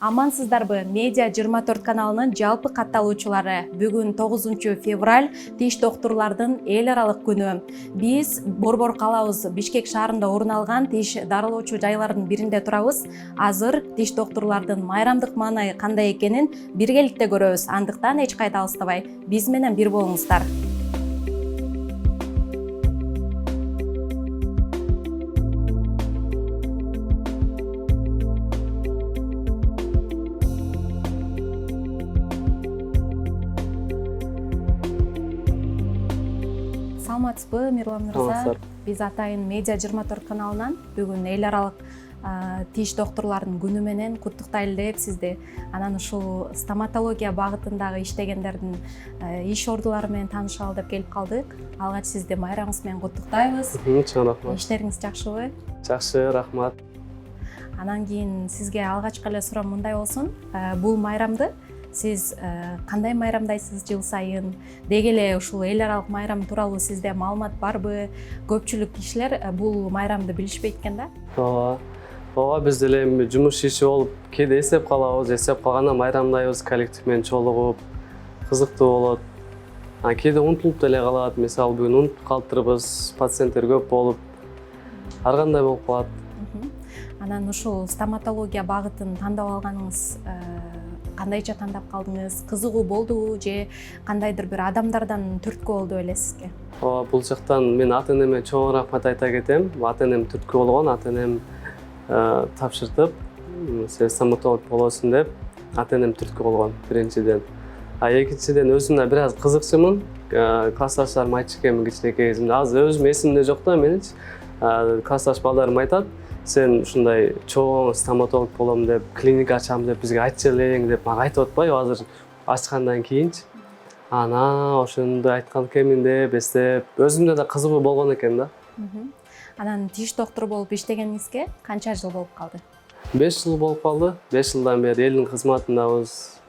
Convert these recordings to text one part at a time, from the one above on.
Амансыздарбы, Медиа 24 каналынын жалпы катталуучулары. Бүгүн 9 февраль тиш доктурлардын эл аралык күнү. Биз Борбор калабыз Бишкек шаарында орун алган тиш дарылоочу жайлардын биринде турабыз. Азыр тиш доктурлардын майрамдык маанайы кандай экенин биргеликте көрөбүз. Андыктан эч кайда алыстабай, биз менен бир болуңуздар. Саламатсызбы, Мирлан мырза? Биз атайын Медиа 24 каналынан бүгүн эл аралык тиш доктурлардын күнү менен куттуктайлы деп сизди. Анан ушул стоматология багытындагы иштегендердин иш ордулары менен таанышалы деп келип калдык. Алгач сизди майрамыңыз менен куттуктайбыз. Чоң рахмат. Иштериңиз жакшыбы? Жакшы, рахмат. Анан кийин сизге алгачкы эле суроом мындай болсун. Бул майрамды сиз кандай майрамдайсыз жыл сайын? Деги эле ушул эл аралык майрам тууралуу сизде маалымат барбы? Көпчүлүк кишилер бул майрамды билишпейт экен да? Ооба, биз деле эми жумуш иши болуп кээде эсеп калабыз, эсеп калганда майрамдайбыз, коллектив менен чогулуп, кызыктуу болот. Кээде унутулуп деле калат. Мисалы бүгүн унутуп калыптырбыз, пациенттер көп болуп, ар кандай болуп калат. Анан ушул стоматология багытын тандап алганыңыз кандайча тандап калдыңыз? Кызыгуу болдубу же кандайдыр бир адамдардан түрткү болду беле сизге? Ооба, бул жактан мен ата-энеме чоң рахмат айта кетем. Ата-энем түрткү болгон, ата-энем тапшыртып, сен стоматолог болосуң деп ата-энем түрткү болгон биринчиден. Экинчиден өзүмө бир аз кызыкчымын. Классташтарым айтчу экен кичинекей кезимде. Азыр өзүм эсимде жок да, меничи классташ балдарым айтат, сен ушундай чоң стоматолог болом деп, клиника ачам деп бизге айтчу элең деп мага айтып атпайбы азыр ачкандан кийинчи. Ошондой айткан экенмин деп эстеп, өзүмдө да кызыгуу болгон экен да. Анан тиш доктуру болуп иштегениңизге канча жыл болуп калды? 5 жыл болуп калды. 5 жылдан бери элдин кызматындабыз.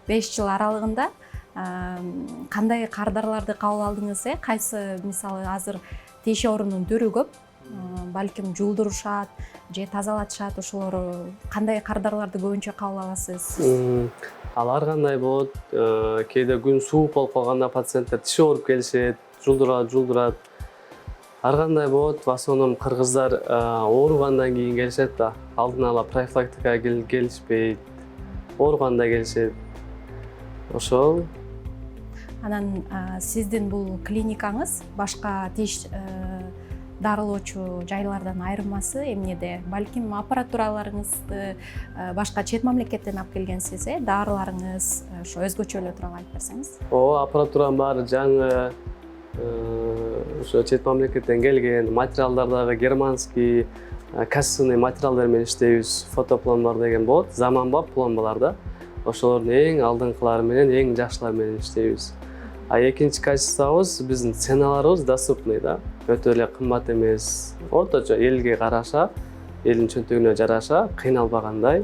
5 жыл аралыгында кандай кардарларды кабыл алдыңыз? Кайсы, мисалы, азыр тиш оорунун түрү көп. Балким жулдурушат же тазалатышат, ошолор кандай кардарларды көбүнчө кабыл аласыз? Ал ар кандай болот. Кээде күн суук болуп калганда пациенттер тиши ооруп келишет, жулдурат. Ар кандай болот. В основном кыргыздар ооругандан кийин келишет да. Алдын ала профилактикага келишпейт. Ооруганда келишет. Ошол. Анан сиздин бул клиникаңыз башка тиш дарылоочу жайлардан айырмасы эмнеде? Балким аппаратураларыңызды башка чет мамлекеттен алып келгенсиз, дарыларыңыз ошо өзгөчө эле тууралуу айтып берсеңиз. Аппаратурам бар, жаңы ошо чет мамлекеттен келген, материалдар дагы германский, качественный материалдар менен иштейбиз. Фотопломбар деген болот, заманбап пломбалар да. Ошолордун эң алдыңкылары менен, эң жакшылары менен иштейбиз. Экинчи качествобуз, биздин ценаларыбыз доступный да. Өтө эле кымбат эмес. Орточо элге караша, элдин чөнтөгүнө жараша, кыйналбагандай.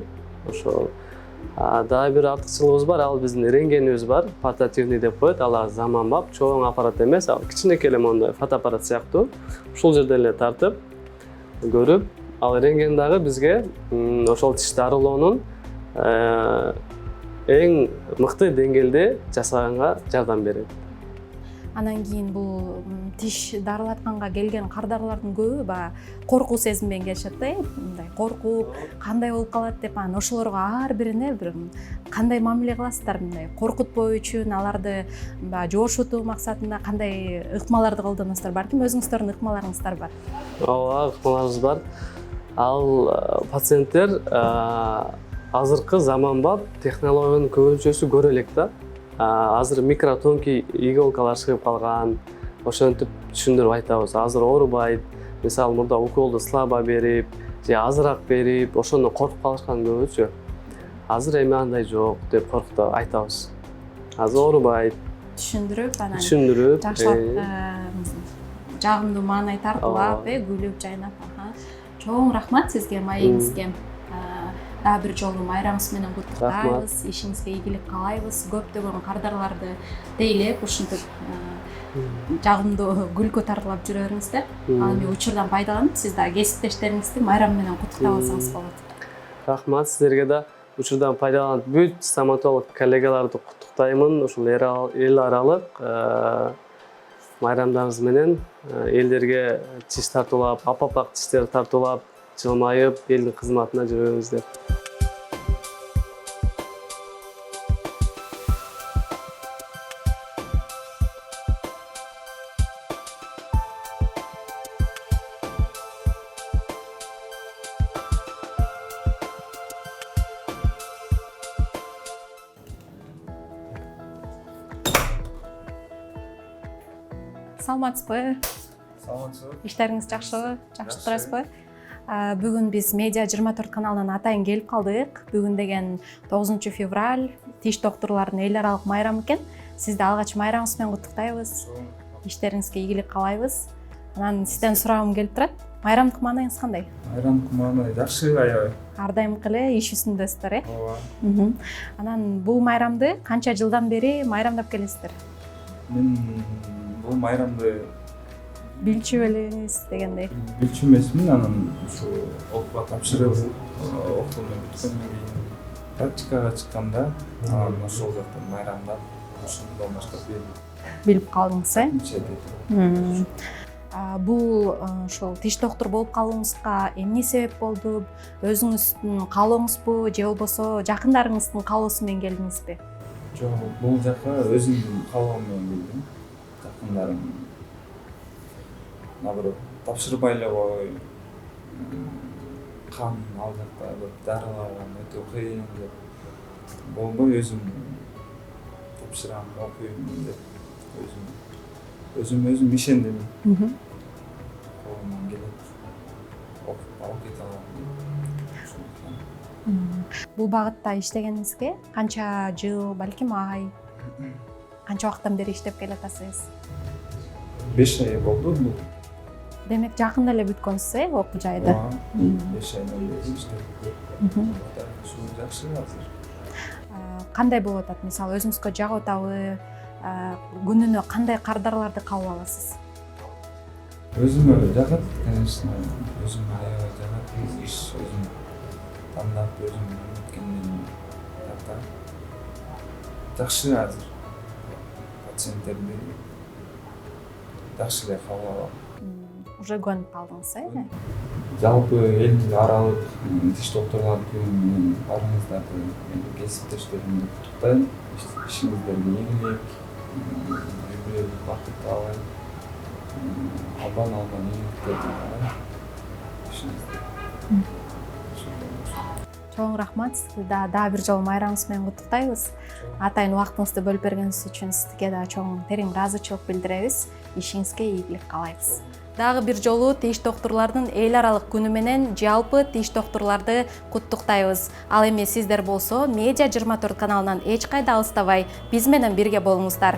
Ошол. Дагы бир артыкчылыгыбыз бар, ал биздин рентгенибиз бар, портативный деп коет. Ал заманбап, чоң аппарат эмес, ал кичинекей эле моундай фотоаппарат сыяктуу. Ушул жерде эле тартып, көрүп, ал рентген дагы бизге ошол тиш дарылоонун эң мыкты деңгээлде жасаганга жардам берет. Анан кийин бул тиш дарылатканга келген кардарлардын көбү баягы коркуу сезим менен келишет да, мындай коркуп, кандай болуп калат деп. Анан ошолорго ар бирине бир кандай мамиле кыласыздар, мындай коркутпоо үчүн, аларды баягы жошутуу максатында кандай ыкмаларды колдоносуздар? Балким өзүңүздөрдүн ыкмаларыңыздар бар. Ооба, ыкмаларыбыз бар. Ал пациенттер азыркы заманбап технологиянын көбүнчөсү көрө элек да. Азыр микротонкий иголкалар чыгып калган. Ошентип түшүндүрүп айтабыз. Азыр оорубайт. Мисалы мурда уколду слабо берип, же азыраак берип, ошондон коркуп калышкан көбүчө. Азыр эми андай жок деп коркуп айтабыз. Азыр оорубайт. Түшүндүрүп, анан Түшүндүрүп, жагымдуу маанай тартуулап, күлүп жайнап. Чоң рахмат сизге, маегиңизге. Дагы бир жолу майрамыңыз менен куттуктайбыз, ишиңизге ийгилик каалайбыз. Көптөгөн кардарларды тейлеп, ушинтип жагымдуу күлкү тартуулап жүрө бериңиздер. Ал эми учурдан пайдаланып, сиз дагы кесиптештериңизди майрам менен куттуктап алсаңыз болот. Рахмат сіздерге да. Учурдан пайдаланып бүт стоматолог коллегаларды куттуктаймын. Ушул эл аралык майрамдарыңыз менен элдерге тиш тартуулап, апапак тиштер тартуулап, жылмайып, элдин кызматына жүрүңүздөр. Саламатсызбы? Саламатсызбы. Иштериңиз жакшыбы? Жакшы турасызбы? Бүгүн биз Медиа 24 каналынан атайын келип калдык. Бүгүн деген 9 февраль тиш доктурлардын эл аралык майрамы экен. Сизди алгач майрамыңыз менен куттуктайбыз. Иштериңизге ийгилик каалайбыз. Анан сизден сурагым келип турат. Майрамдык маанайыңыз кандай? Майрамдык маанай жакшы аябай. Ар дайымкы эле иш үстүндөсүздөр, Ооба. Анан бул майрамды канча жылдан бери майрамдап келесиздер? Мен бул майрамды Билчү элеңиз дегендей. билчү эмесмин, анан ушу окууга тапшырып, окууну бүткөндөн кийин практикага чыкканда, анан ошол жактан майрамдап, ошондон баштап Билип калдыңыз, билчү. Бул ошол тиш доктур болуп калууңузга эмне себеп болду? Өзүңүздүн каалооңузбу же болбосо жакындарыңыздын каалоосу менен келдиңизби? Жок, бул жака өзүмдүн каалоом менен келдим. Жакындарым наоборот тапшырбай эле кой, кан ал жакта дарылар өтө кыйын деп болбой өзүм тапшырам, окуйм деп өзүм ишендим. Колумдан келет, окуп кете алам. Бул багытта иштегениңизге канча жыл, балким ай, канча убакыттан бери иштеп келатасыз? 5 ай болду бул. Демек жакында эле бүткөнсүз, окуу жайды. 5 айдан бери иштеп. Ушул жакшы азыр. Кандай болуп атат? Мисалы, өзүңүзгө жагып атабы? Күнүнө кандай кардарларды кабыл аласыз? Өзүмө жагат, конечно, өзүмө аябай жагат. Иш өзүм тандап, өзүм өткөндөн тартам. Жакшы азыр. Пациенттерди жакшы эле кабыл алам. Уже көнүп калдыңыз, Жалпы эл аралык тиш доктурлар күнү менен барыңыздарды кесиптештеримди куттуктайм. Ишиңиздерге ийгилик, юбилейдик бакыт каалайм. Албан ийгиликтерди каалайм. Чоң рахмат. Сизди дагы бир жолу майрамыңыз менен куттуктайбыз. Атайын убактыңызды бөлүп бергениңиз үчүн сизге да чоң терең ыраазычылык билдиребиз. Ишиңизге ийгилик каалайбыз. Дагы бир жолу тиш доктурлардын эл аралык күнү менен жалпы тиш доктурларды куттуктайбыз. Ал эми сиздер болсо Медиа 24 каналынан эч кайда алыстабай биз менен бирге болуңуздар.